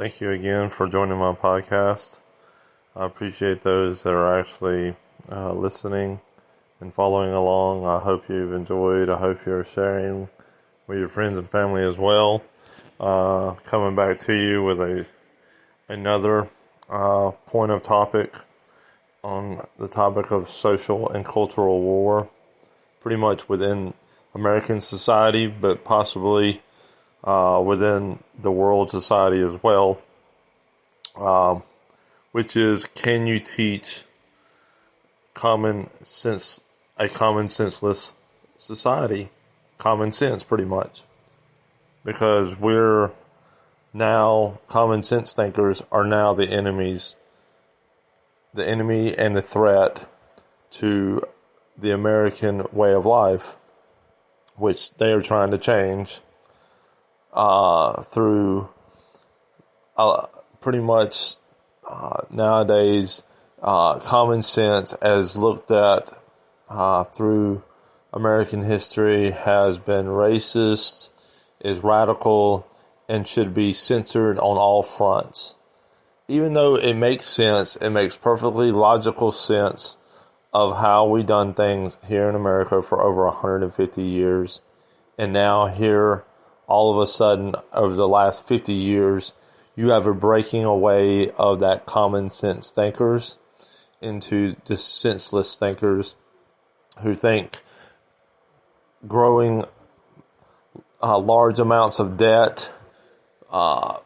Thank you again for joining my podcast. I appreciate those that are actually listening and following along. I hope you've enjoyed. I hope you're sharing with your friends and family as well. Coming back to you with another point of topic on the topic of social and cultural war, pretty much within American society, but possibly within the world society as well, which is, can you teach a common senseless society? Common sense, pretty much. Because common sense thinkers are now the enemy and the threat to the American way of life, which they are trying to change through pretty much nowadays common sense, as looked at through American history, has been racist, is radical, and should be censored on all fronts. Even though it makes sense, it makes perfectly logical sense of how we done things here in America for over 150 years. And now here, all of a sudden, over the last 50 years, you have a breaking away of that common sense thinkers into the senseless thinkers who think growing large amounts of debt,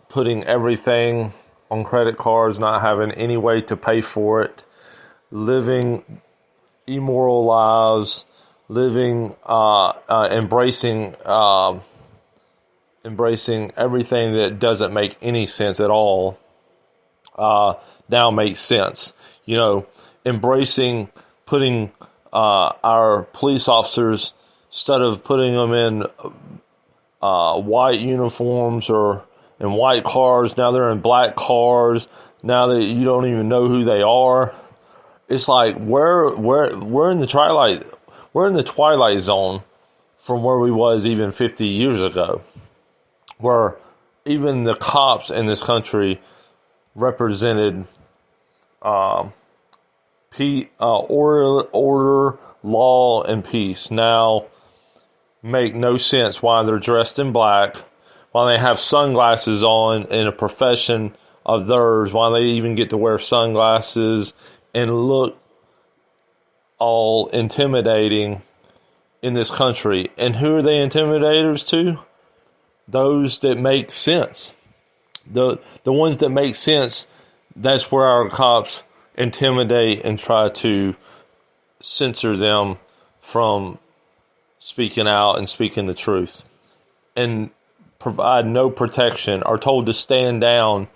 putting everything on credit cards, not having any way to pay for it, living immoral lives, embracing everything that doesn't make any sense at all, now makes sense. Embracing putting our police officers, instead of putting them in white uniforms or in white cars, now they're in black cars. Now that you don't even know who they are, it's like we're in the twilight zone from where we was even 50 years ago, where even the cops in this country represented order, law, and peace. Now make no sense why they're dressed in black, why they have sunglasses on in a profession of theirs, why they even get to wear sunglasses and look all intimidating in this country. And who are they intimidators to? Those that make sense. The ones that make sense, that's where our cops intimidate and try to censor them from speaking out and speaking the truth, and provide no protection, are told to stand down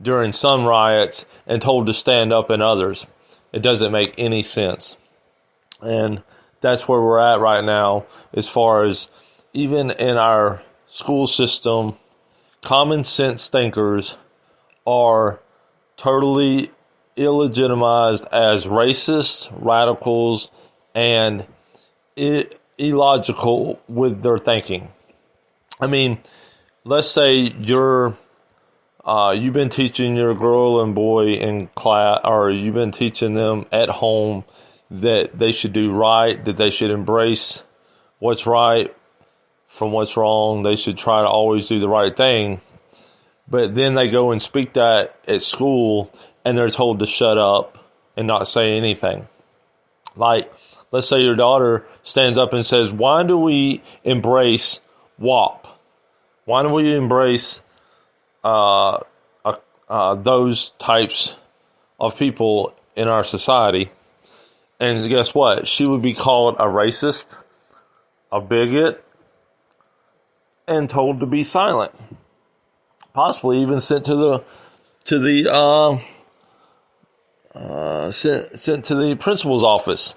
during some riots and told to stand up in others. It doesn't make any sense. And that's where we're at right now, as far as even in our school system, common sense thinkers are totally illegitimized as racist, radicals, and illogical with their thinking. I mean, let's say you've been teaching your girl and boy in class, or you've been teaching them at home that they should do right, that they should embrace what's right from what's wrong. They should try to always do the right thing. But then they go and speak that at school, and they're told to shut up and not say anything. Like, let's say your daughter stands up and says, why do we embrace WAP? Why do we embrace those types of people in our society? And guess what? She would be called a racist, a bigot, and told to be silent. Possibly even sent to the principal's office.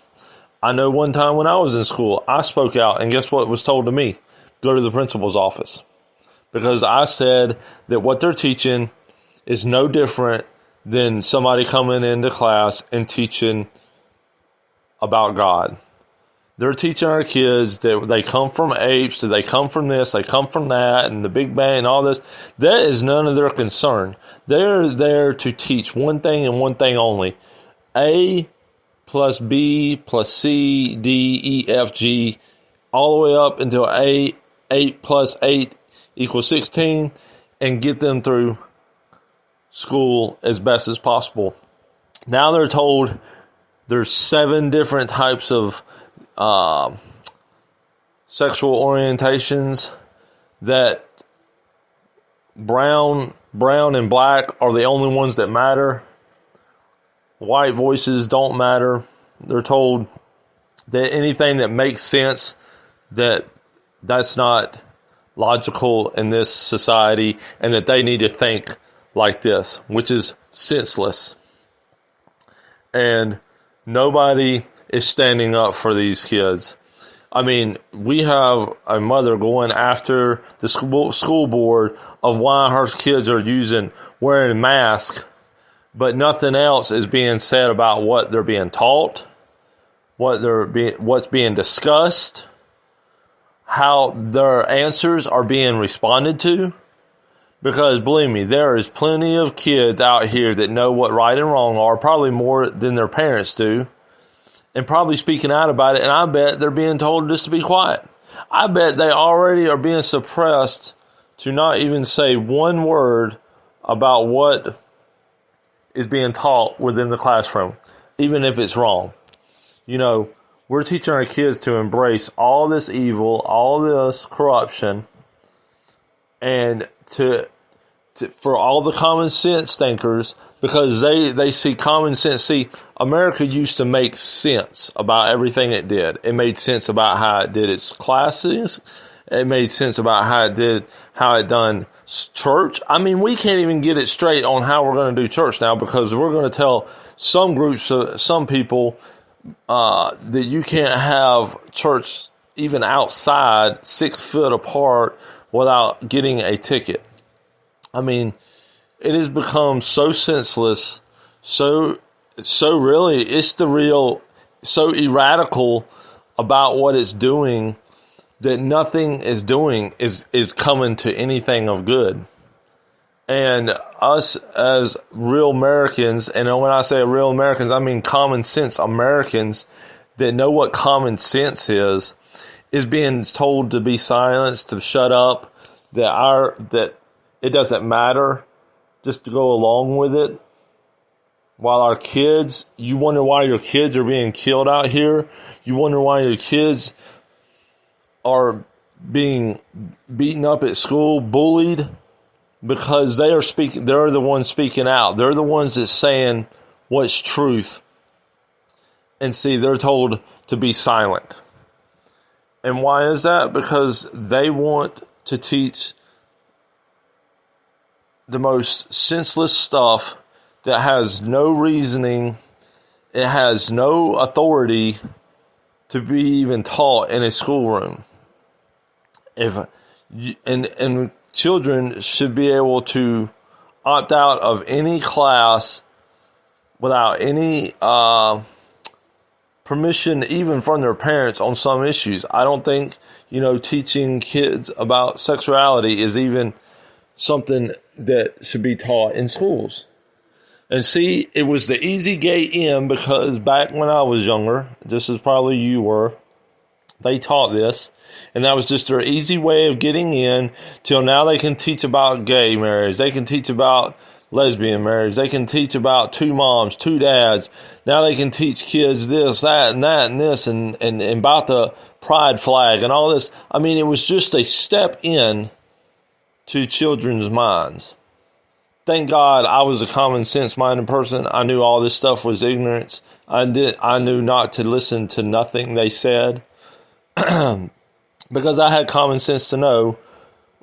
I know one time when I was in school, I spoke out, and guess what was told to me? Go to the principal's office. Because I said that what they're teaching is no different than somebody coming into class and teaching about God. They're teaching our kids that they come from apes, that they come from this, they come from that, and the Big Bang and all this. That is none of their concern. They're there to teach one thing and one thing only. A plus B plus C, D, E, F, G, all the way up until 8 plus 8 equals 16, and get them through school as best as possible. Now they're told there's 7 different types of sexual orientations, that brown and black are the only ones that matter. White voices don't matter. They're told that anything that makes sense, that's not logical in this society, and that they need to think like this, which is senseless. And nobody is standing up for these kids. I mean, we have a mother going after the school board of why her kids are wearing a mask, but nothing else is being said about what they're being taught, what's being discussed, how their answers are being responded to. Because believe me, there is plenty of kids out here that know what right and wrong are, probably more than their parents do, and probably speaking out about it. And I bet they're being told just to be quiet. I bet they already are being suppressed to not even say one word about what is being taught within the classroom, even if it's wrong. You know, we're teaching our kids to embrace all this evil, all this corruption, and for all the common sense thinkers, because they see common sense. See, America used to make sense about everything it did. It made sense about how it did its classes. It made sense about how it done church. I mean, we can't even get it straight on how we're going to do church now, because we're going to tell some groups, some people, that you can't have church even outside 6 foot apart without getting a ticket. I mean, it has become so senseless, so really, it's the real, so irradical about what it's doing, that nothing is doing is coming to anything of good. And us as real Americans, and when I say real Americans, I mean common sense Americans that know what common sense is being told to be silenced, to shut up, that it doesn't matter, just to go along with it. While our kids, you wonder why your kids are being killed out here. You wonder why your kids are being beaten up at school, bullied, because they're the ones speaking out. They're the ones that's saying what's truth. And see, they're told to be silent. And why is that? Because they want to teach the most senseless stuff that has no reasoning, it has no authority to be even taught in a schoolroom. And children should be able to opt out of any class without any permission, even from their parents, on some issues. I don't think, teaching kids about sexuality is even something that should be taught in schools. And see, it was the easy gate in, because back when I was younger, just as probably you were, they taught this, and that was just their easy way of getting in, till now they can teach about gay marriage, they can teach about lesbian marriage, they can teach about 2 moms, 2 dads. Now they can teach kids this, that, and this, and about the pride flag and all this. I mean, it was just a step in to children's minds. Thank God I was a common sense minded person. I knew all this stuff was ignorance. I knew not to listen to nothing they said, because I had common sense to know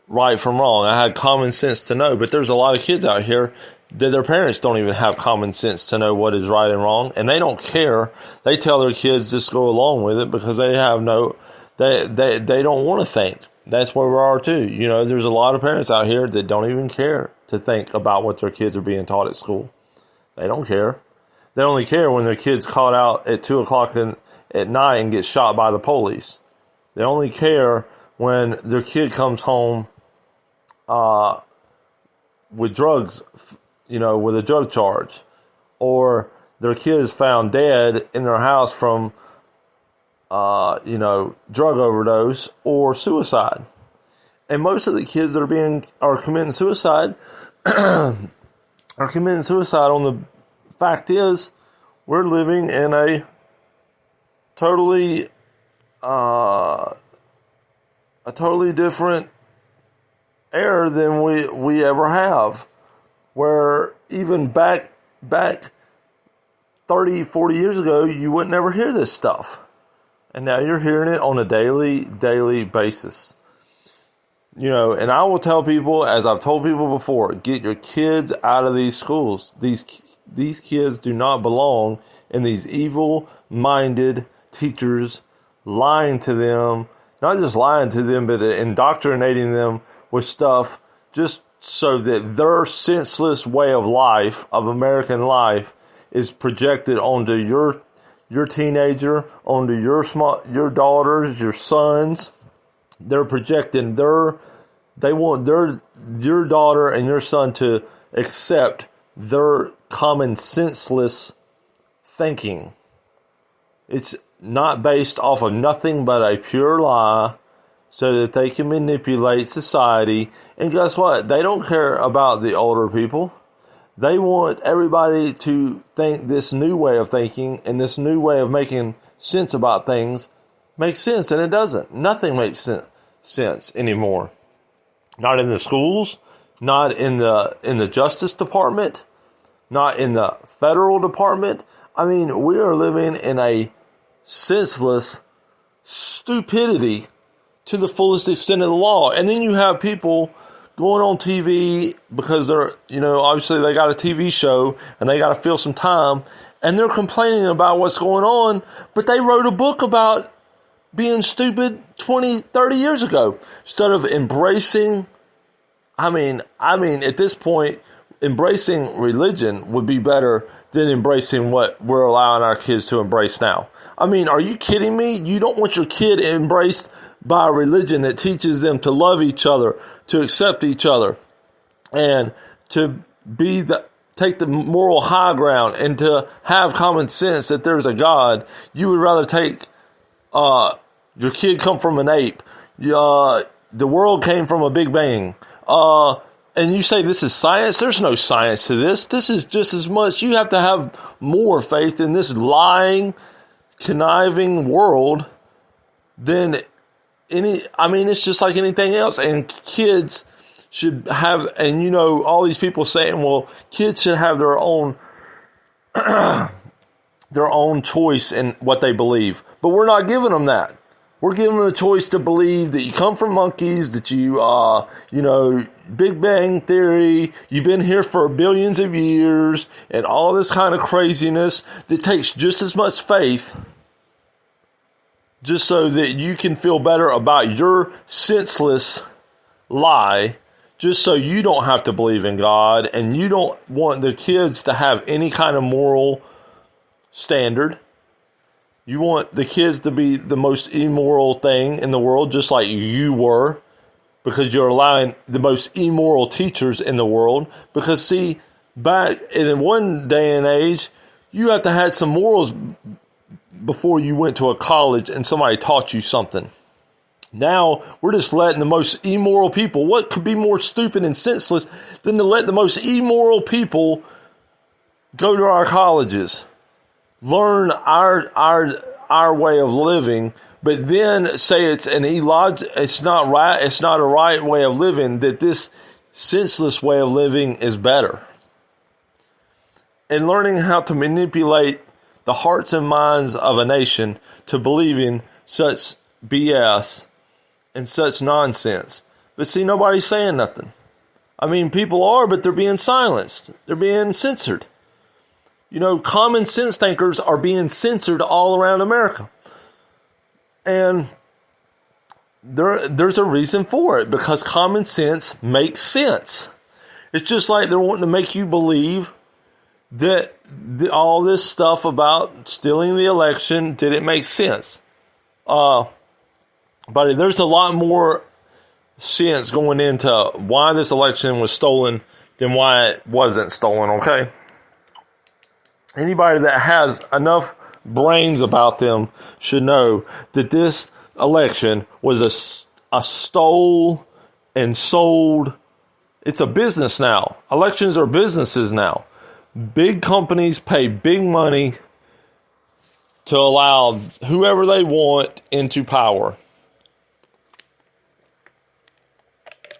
right from wrong. I had common sense to know, but there's a lot of kids out here that their parents don't even have common sense to know what is right and wrong, and they don't care. They tell their kids just go along with it, because they have they don't want to think. That's where we are too. There's a lot of parents out here that don't even care to think about what their kids are being taught at school. They don't care. They only care when their kid's caught out at 2 o'clock at night and gets shot by the police. They only care when their kid comes home with drugs, with a drug charge. Or their kid is found dead in their house from, drug overdose or suicide. And most of the kids that are committing suicide are committing suicide on the fact is we're living in a totally different era than we ever have. Where even back 30, 40 years ago, you would never hear this stuff. And now you're hearing it on a daily basis. And I will tell people, as I've told people before, get your kids out of these schools. These kids do not belong in these evil-minded teachers lying to them, not just lying to them, but indoctrinating them with stuff just so that their senseless way of life, of American life, is projected onto your teenager, onto your daughters, your sons. They're projecting they want your daughter and your son to accept their common senseless thinking. It's not based off of nothing but a pure lie so that they can manipulate society. And guess what? They don't care about the older people. They want everybody to think this new way of thinking and this new way of making sense about things makes sense, and it doesn't. Nothing makes sense anymore. Not in the schools, not in the Justice Department, not in the federal department. I mean, we are living in a senseless stupidity to the fullest extent of the law. And then you have people going on TV because they're, obviously they got a TV show and they got to fill some time, and they're complaining about what's going on, but they wrote a book about being stupid 20, 30 years ago. Instead of embracing, at this point, embracing religion would be better than embracing what we're allowing our kids to embrace now. I mean, are you kidding me? You don't want your kid embraced by a religion that teaches them to love each other, to accept each other, and to take the moral high ground and to have common sense that there's a God. You would rather take your kid come from an ape. The world came from a big bang. And you say this is science. There's no science to this. This is just as much. You have to have more faith in this lying, conniving world than it's just like anything else. And kids should have, and all these people saying, well, kids should have their own choice in what they believe. But we're not giving them that. We're giving them a choice to believe that you come from monkeys, that you, Big Bang Theory, you've been here for billions of years, and all this kind of craziness that takes just as much faith just so that you can feel better about your senseless lie, just so you don't have to believe in God, and you don't want the kids to have any kind of moral standard. You want the kids to be the most immoral thing in the world, just like you were, because you're allowing the most immoral teachers in the world. Because, see, back in one day and age, you have to have some morals before you went to a college and somebody taught you something. Now, we're just letting the most immoral people, what could be more stupid and senseless than to let the most immoral people go to our colleges, learn our way of living, but then say it's not right, it's not a right way of living, that this senseless way of living is better. And learning how to manipulate the hearts and minds of a nation to believing such BS and such nonsense. But see, nobody's saying nothing. I mean, people are, but they're being silenced. They're being censored. Common sense thinkers are being censored all around America. And there's a reason for it, because common sense makes sense. It's just like they're wanting to make you believe that all this stuff about stealing the election, did it make sense? But there's a lot more sense going into why this election was stolen than why it wasn't stolen, okay? Anybody that has enough brains about them should know that this election was a stole and sold. It's a business now. Elections are businesses now. Big companies pay big money to allow whoever they want into power.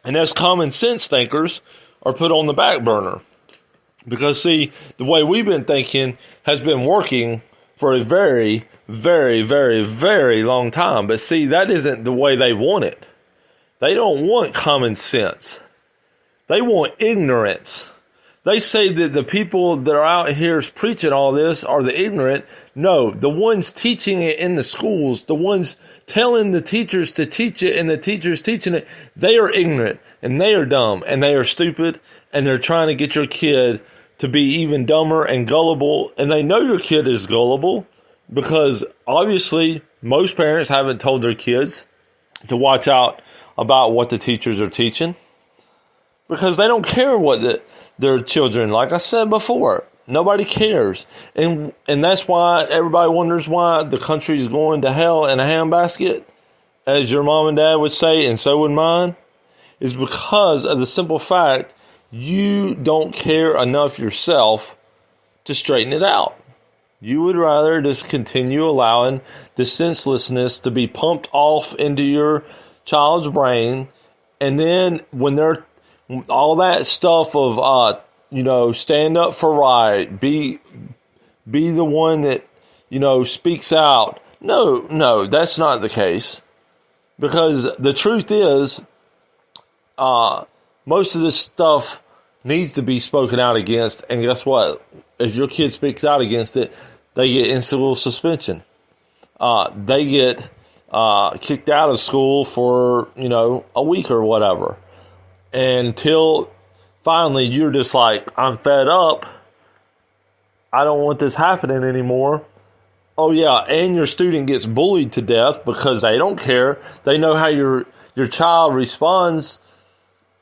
And as common sense thinkers are put on the back burner. Because, see, the way we've been thinking has been working for a very, very, very, very long time. But, see, that isn't the way they want it. They don't want common sense. They want ignorance. They say that the people that are out here preaching all this are the ignorant. No, the ones teaching it in the schools, the ones telling the teachers to teach it and the teachers teaching it, they are ignorant and they are dumb and they are stupid and they're trying to get your kid to be even dumber and gullible. And they know your kid is gullible because obviously most parents haven't told their kids to watch out about what the teachers are teaching because they don't care what their children, like I said before, nobody cares. And that's why everybody wonders why the country is going to hell in a handbasket, as your mom and dad would say, and so would mine, is because of the simple fact you don't care enough yourself to straighten it out. You would rather just continue allowing the senselessness to be pumped off into your child's brain, and then when they're all that stuff of stand up for right, be the one that speaks out. No, that's not the case, because the truth is, most of this stuff needs to be spoken out against, and guess what? If your kid speaks out against it, they get instant suspension. They get kicked out of school for a week or whatever, and until finally you're just like, I'm fed up. I don't want this happening anymore. Oh yeah, and your student gets bullied to death because they don't care. They know how your child responds.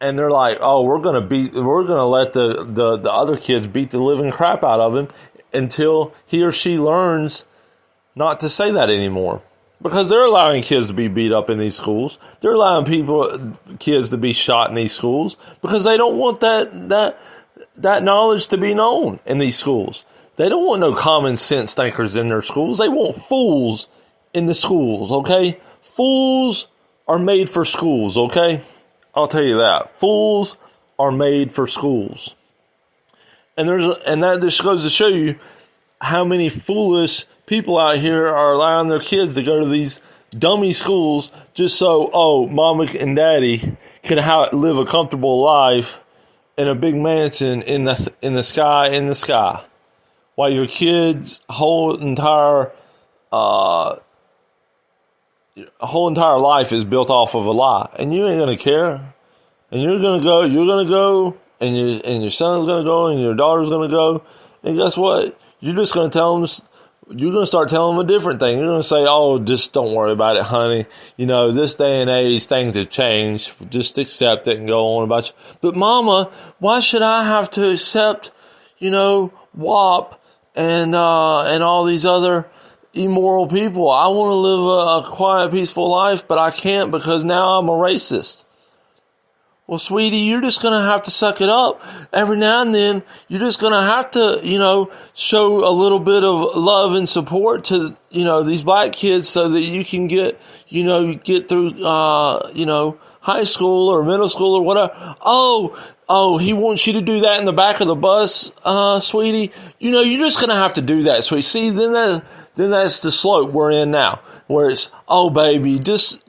And they're like, oh, we're gonna let the other kids beat the living crap out of him until he or she learns not to say that anymore. Because they're allowing kids to be beat up in these schools. They're allowing kids to be shot in these schools because they don't want that knowledge to be known in these schools. They don't want no common sense thinkers in their schools. They want fools in the schools, okay? Fools are made for schools, okay? I'll tell you that. Fools are made for schools. And that just goes to show you how many foolish people out here are allowing their kids to go to these dummy schools just so, mama and daddy can live a comfortable life in a big mansion in the sky. While your kid's whole entire life is built off of a lie, and you ain't gonna care, and you're gonna go, and your son's gonna go, and your daughter's gonna go, and guess what? You're just gonna tell them. You're gonna start telling them a different thing. You're gonna say, "Oh, just don't worry about it, honey. This day and age, things have changed. Just accept it and go on about you." But, Mama, why should I have to accept, WAP and all these other immoral people? I want to live a quiet, peaceful life, but I can't because now I'm a racist. Well, sweetie, you're just going to have to suck it up. Every now and then, you're just going to have to, show a little bit of love and support to, these black kids so that you can get through, high school or middle school or whatever. Oh, he wants you to do that in the back of the bus, sweetie. You're just going to have to do that, sweetie. See, then that's the slope we're in now, where it's, oh, baby, just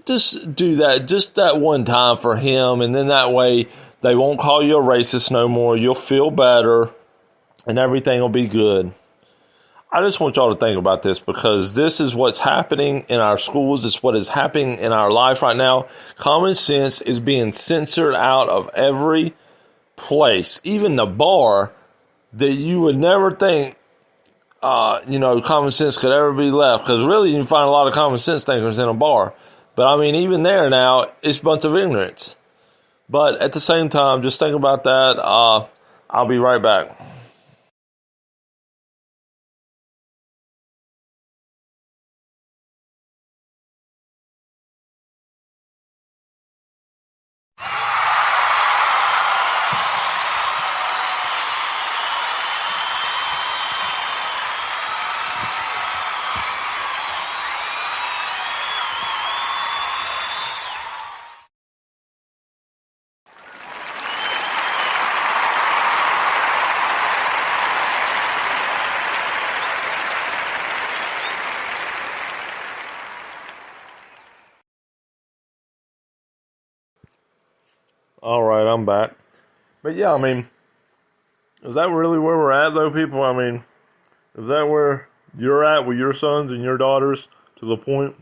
do that, just that one time for him, and then that way they won't call you a racist no more. You'll feel better, and everything will be good. I just want y'all to think about this, because this is what's happening in our schools. It's what is happening in our life right now. Common sense is being censored out of every place. Even the bar that you would never think, common sense could ever be left. Because really, you can find a lot of common sense thinkers in a bar. But I mean, even there now, it's a bunch of ignorance. But at the same time, just think about that. I'll be right back. All right, I'm back. But yeah, I mean, is that really where we're at, though, people? I mean, is that where you're at with your sons and your daughters, to the point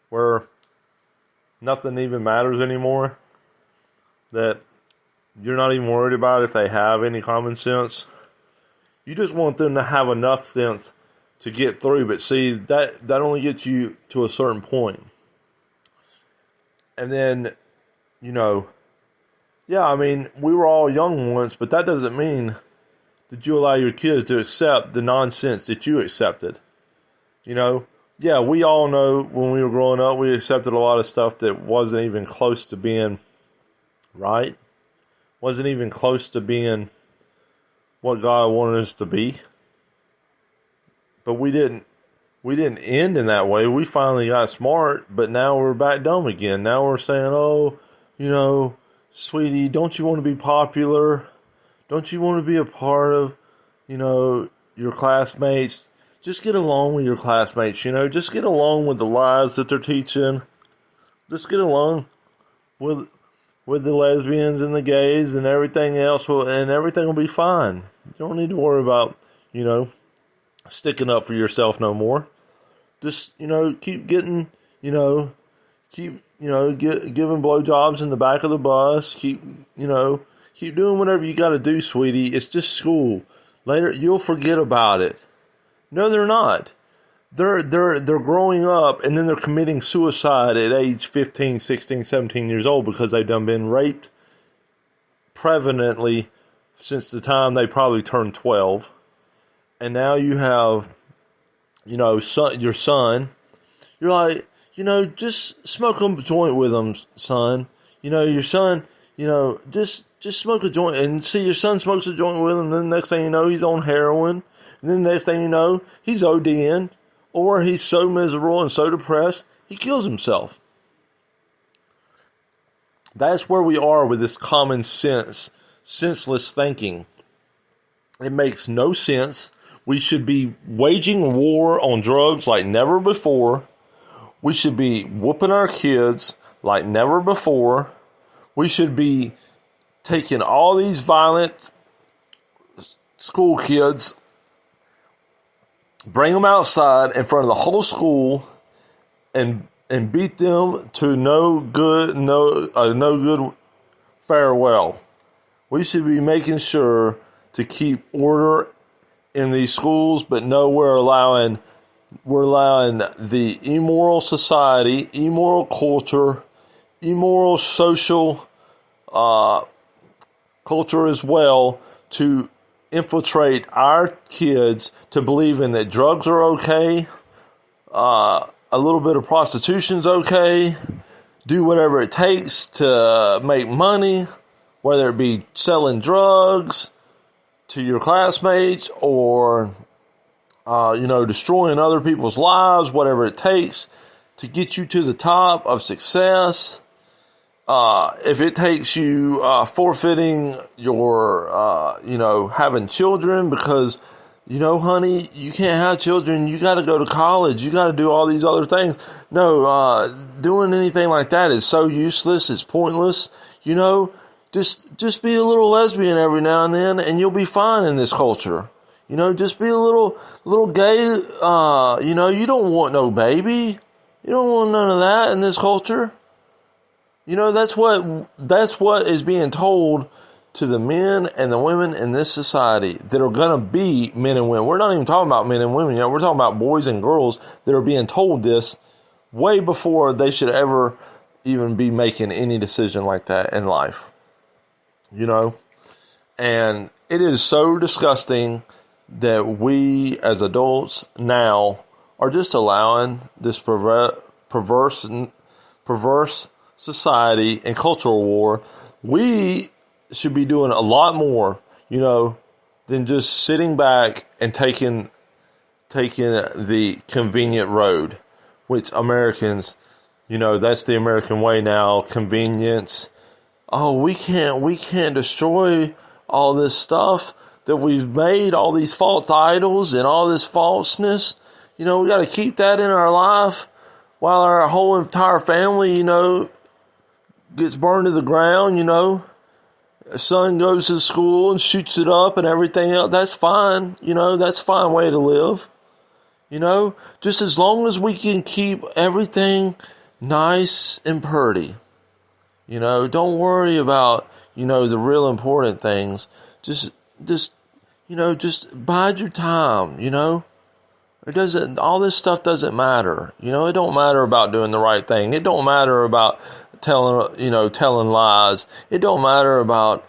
where nothing even matters anymore? That you're not even worried about if they have any common sense? You just want them to have enough sense to get through. But see, that only gets you to a certain point. And then, I mean, we were all young once, but that doesn't mean that you allow your kids to accept the nonsense that you accepted. Yeah, we all know when we were growing up, we accepted a lot of stuff that wasn't even close to being right. Wasn't even close to being what God wanted us to be. But we didn't end in that way. We finally got smart, but now we're back dumb again. Now we're saying, sweetie, don't you want to be popular? Don't you want to be a part of, your classmates? Just get along with your classmates, Just get along with the lies that they're teaching. Just get along with the lesbians and the gays and everything else, and everything will be fine. You don't need to worry about, sticking up for yourself no more. Just, keep getting, giving blowjobs in the back of the bus. Keep doing whatever you got to do, sweetie. It's just school. Later, you'll forget about it. No, they're not. They're growing up, and then they're committing suicide at age 15, 16, 17 years old because they've done been raped prevalently since the time they probably turned 12. And now you have, your son. You're like, just smoke a joint with him, son. Your son, just smoke a joint. And see, your son smokes a joint with him, and then the next thing you know, he's on heroin. And then the next thing you know, he's ODing. Or he's so miserable and so depressed, he kills himself. That's where we are with this common sense, senseless thinking. It makes no sense. We should be waging war on drugs like never before. We should be whooping our kids like never before. We should be taking all these violent school kids, bring them outside in front of the whole school, and beat them to no good farewell. We should be making sure to keep order in these schools, but no, we're allowing the immoral society, immoral culture, immoral social culture as well to infiltrate our kids to believing that drugs are okay, a little bit of prostitution's okay, do whatever it takes to make money, whether it be selling drugs to your classmates or, destroying other people's lives, whatever it takes to get you to the top of success. If it takes you forfeiting your, having children because, honey, you can't have children. You got to go to college. You got to do all these other things. No, doing anything like that is so useless. It's pointless. Just be a little lesbian every now and then, and you'll be fine in this culture. Just be a little gay. You don't want no baby. You don't want none of that in this culture. That's what is being told to the men and the women in this society that are going to be men and women. We're not even talking about men and women. We're talking about boys and girls that are being told this way before they should ever even be making any decision like that in life. And it is so disgusting that we as adults now are just allowing this perverse society and cultural war. We should be doing a lot more, than just sitting back and taking the convenient road, which Americans, that's the American way now, convenience. Oh, we can't destroy all this stuff that we've made, all these false idols and all this falseness. We got to keep that in our life while our whole entire family, gets burned to the ground, Son goes to school and shoots it up and everything else. That's fine. That's a fine way to live. Just as long as we can keep everything nice and pretty. Don't worry about, the real important things. Just bide your time, all this stuff doesn't matter. It don't matter about doing the right thing. It don't matter about telling lies. It don't matter about,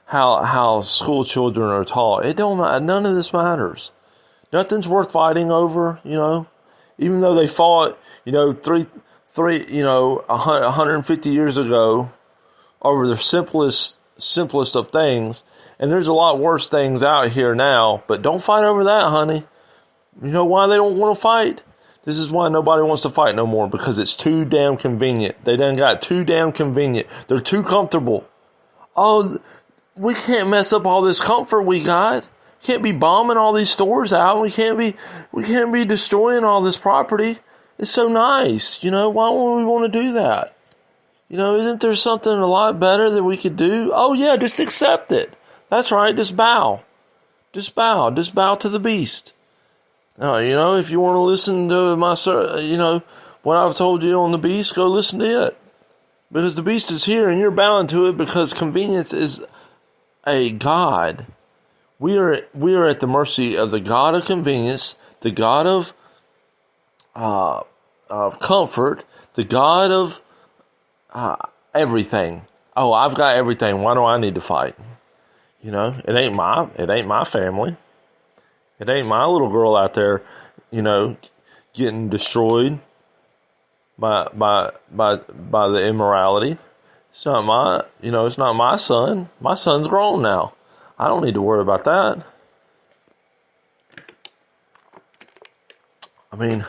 how school children are taught. It don't matter. None of this matters. Nothing's worth fighting over, even though they fought, 150 years ago over the simplest of things. And there's a lot worse things out here now, but don't fight over that, honey. You know why they don't want to fight? This is why nobody wants to fight no more, because it's too damn convenient. They done got too damn convenient. They're too comfortable. Oh, we can't mess up all this comfort we got. Can't be bombing all these stores out. We can't be destroying all this property. It's so nice. Why would we want to do that? Isn't there something a lot better that we could do? Oh yeah, just accept it. That's right. Just bow. Just bow to the beast. If you want to listen to what I've told you on the beast, go listen to it. Because the beast is here and you're bowing to it because convenience is a god. We are at the mercy of the god of convenience, the god of comfort, the god of everything. Oh, I've got everything. Why do I need to fight? It ain't my family. It ain't my little girl out there, getting destroyed by the immorality. It's not my son. My son's grown now. I don't need to worry about that. I mean,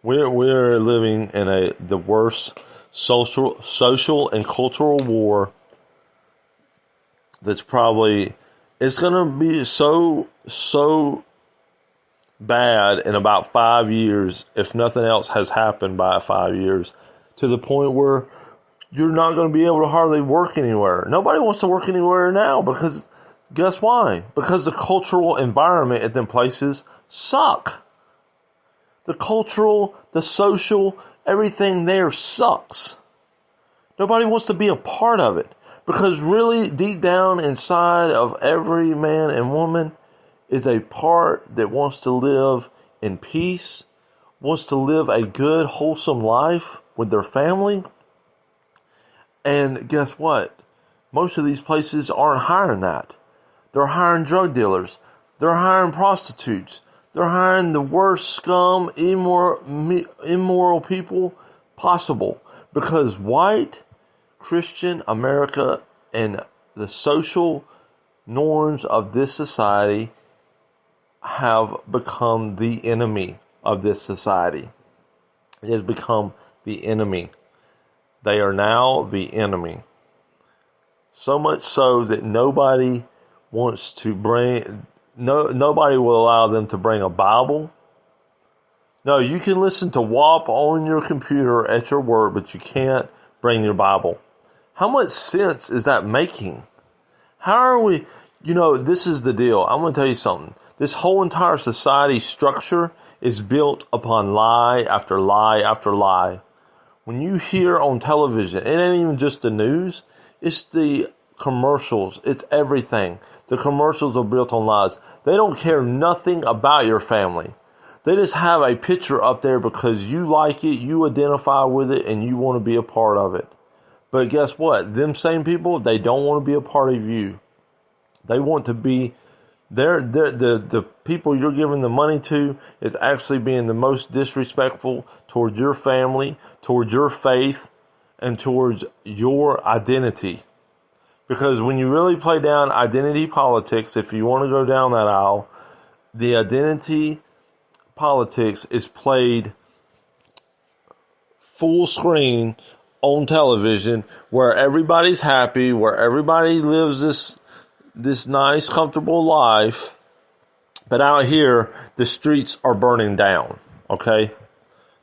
we're living in the worst social and cultural war that's probably, it's going to be so bad in about 5 years, if nothing else has happened by 5 years, to the point where you're not going to be able to hardly work anywhere. Nobody wants to work anywhere now because, guess why? Because the cultural environment at them places suck. The cultural, the social, everything there sucks. Nobody wants to be a part of it. Because really, deep down inside of every man and woman is a part that wants to live in peace, wants to live a good, wholesome life with their family. And guess what? Most of these places aren't hiring that. They're hiring drug dealers. They're hiring prostitutes. They're hiring the worst scum, immoral people possible. Because white Christian America and the social norms of this society have become the enemy of this society. It has become the enemy. They are now the enemy. So much so that nobody wants to nobody will allow them to bring a Bible. No, you can listen to WAP on your computer at your work, but you can't bring your Bible. How much sense is that making? How are we, this is the deal. I'm going to tell you something. This whole entire society structure is built upon lie after lie after lie. when you hear on television, it ain't even just the news, it's the commercials, it's everything. The commercials are built on lies. They don't care nothing about your family. They just have a picture up there because you like it, you identify with it, and you want to be a part of it. But guess what? Them same people, they don't want to be a part of you. They want to be, the people you're giving the money to is actually being the most disrespectful towards your family, towards your faith, and towards your identity. Because when you really play down identity politics, if you want to go down that aisle, the identity politics is played full screen on television, where everybody's happy, where everybody lives this nice, comfortable life. But out here, the streets are burning down, okay?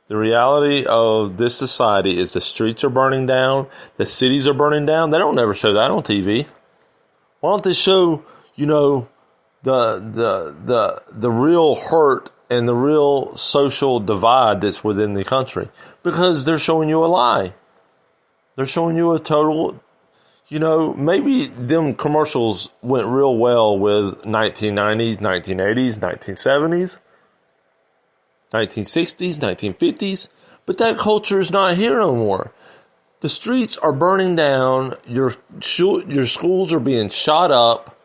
The reality of this society is the streets are burning down, the cities are burning down. They don't never show that on TV. Why don't they show, the real hurt and the real social divide that's within the country? Because they're showing you a lie. They're showing you a total, maybe them commercials went real well with 1990s, 1980s, 1970s, 1960s, 1950s, but that culture is not here no more. The streets are burning down. Your schools are being shot up.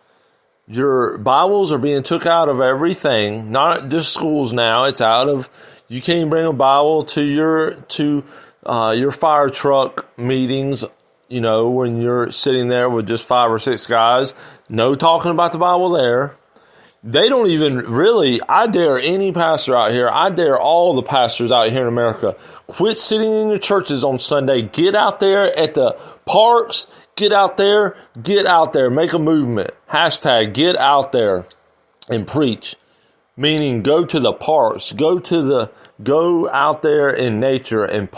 Your Bibles are being took out of everything. Not just schools now. It's out of. You can't bring a Bible to your fire truck meetings. When you're sitting there with just 5 or 6 guys. No talking about the Bible there. They don't even really, I dare any pastor out here, I dare all the pastors out here in America, quit sitting in your churches on Sunday. Get out there at the parks. Get out there. Make a movement. Hashtag get out there and preach. Meaning go to the parks. Go out there in nature and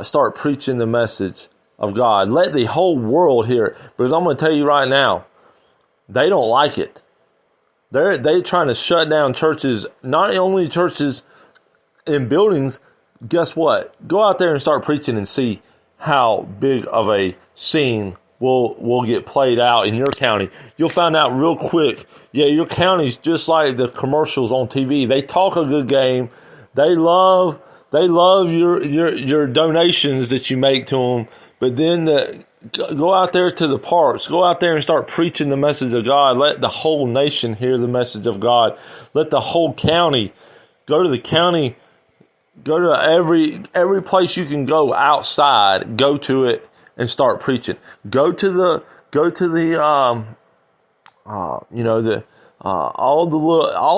start preaching the message of God. Let the whole world hear it. Because I'm going to tell you right now, they don't like it. They're trying to shut down churches, not only churches in buildings. Guess what? Go out there and start preaching and see how big of a scene will get played out in your county. You'll find out real quick. Yeah, your county's just like the commercials on TV. They talk a good game. They love your donations that you make to them. But then go out there to the parks. Go out there and start preaching the message of God. Let the whole nation hear the message of God. Let the whole county. Go to the county. Go to every place you can go outside. Go to it and start preaching. Go to all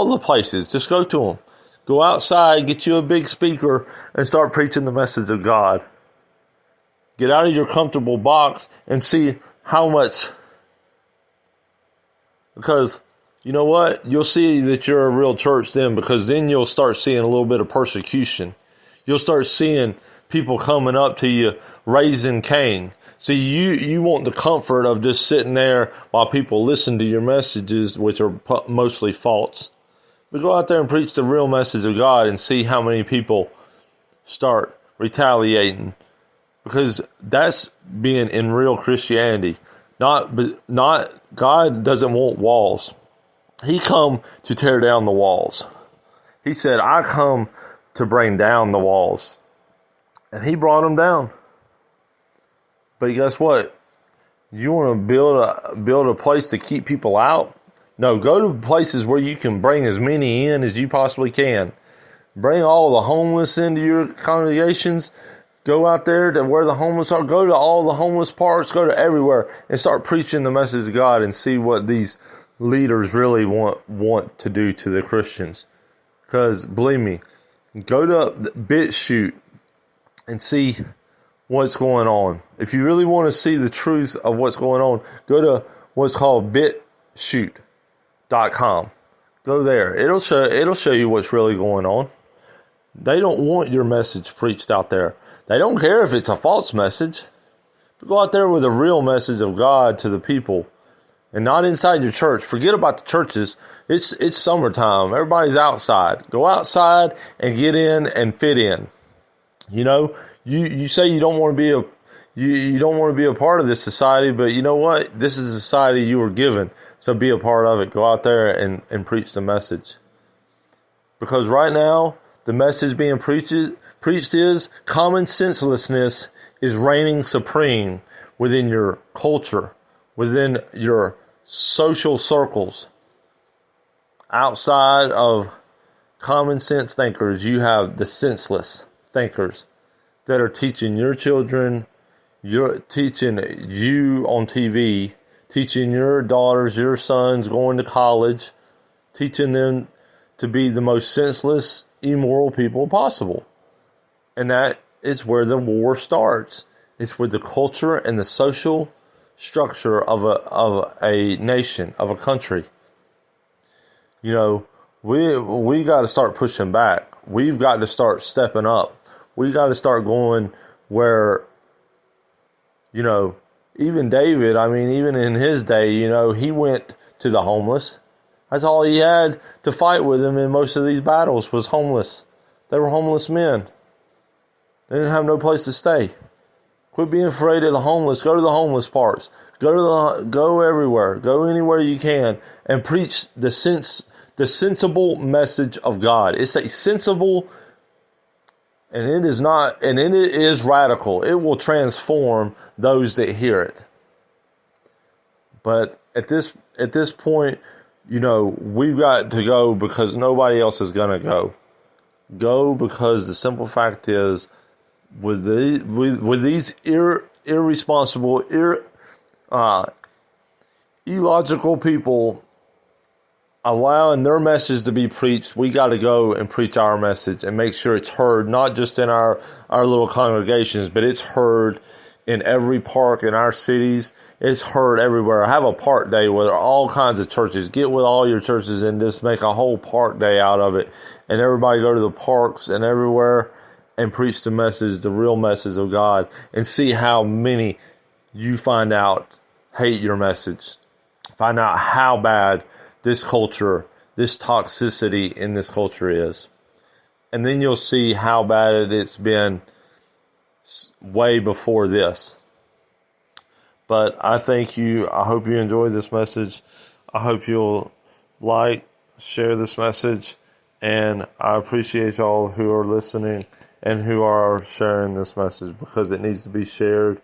the places. Just go to them. Go outside. Get you a big speaker and start preaching the message of God. Get out of your comfortable box and see how much. Because you know what? You'll see that you're a real church then, because then you'll start seeing a little bit of persecution. You'll start seeing people coming up to you raising Cain. See, you want the comfort of just sitting there while people listen to your messages, which are mostly false. But go out there and preach the real message of God and see how many people start retaliating. Because that's being in real Christianity. Not God doesn't want walls. He come to tear down the walls. He said, I come to bring down the walls. And he brought them down. But guess what? You want to build a place to keep people out? No, go to places where you can bring as many in as you possibly can. Bring all the homeless into your congregations. Go out there to where the homeless are. Go to all the homeless parks. Go to everywhere and start preaching the message of God and see what these leaders really want to do to the Christians. Because believe me, go to BitChute and see what's going on. If you really want to see the truth of what's going on, go to what's called BitChute.com. Go there. It'll show you what's really going on. They don't want your message preached out there. They don't care if it's a false message. But go out there with a real message of God to the people. And not inside your church. Forget about the churches. It's summertime. Everybody's outside. Go outside and get in and fit in. You You say you don't want to be you don't want to be a part of this society, but you know what? This is a society you were given, so be a part of it. Go out there and preach the message. Because right now, the message being preached is common senselessness is reigning supreme within your culture, within your social circles. Outside of common sense thinkers, you have the senseless thinkers that are teaching your children, you're teaching you on TV, teaching your daughters, your sons going to college, teaching them to be the most senseless, immoral people possible. And that is where the war starts. It's with the culture and the social structure of a nation, of a country. You know, we got to start pushing back. We've got to start stepping up. We got to start going where, you know, even David, I mean, even in his day, you know, he went to the homeless. That's all he had to fight with him in most of these battles was homeless. They were homeless men. They didn't have no place to stay. Quit being afraid of the homeless. Go to the homeless parks. Go everywhere. Go anywhere you can and preach the sensible message of God. It's a sensible, and it is radical. It will transform those that hear it. But at this point, you know, we've got to go because nobody else is going to go. Go because the simple fact is, with these irresponsible, illogical people allowing their message to be preached, we got to go and preach our message and make sure it's heard, not just in our little congregations, but it's heard in every park in our cities. It's heard everywhere. Have a park day where there are all kinds of churches. Get with all your churches and just make a whole park day out of it. And everybody go to the parks and everywhere and preach the message, the real message of God, and see how many you find out hate your message. Find out how bad this culture, this toxicity in this culture is. And then you'll see how bad it's been way before this. But I thank you. I hope you enjoyed this message. I hope you'll share this message. And I appreciate y'all who are listening and who are sharing this message because it needs to be shared.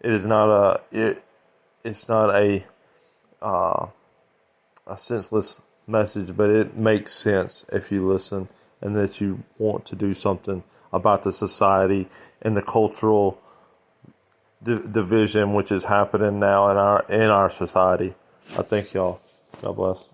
It's not a senseless message, but it makes sense if you listen and that you want to do something about the society and the cultural division which is happening now in our society. I thank y'all. God bless.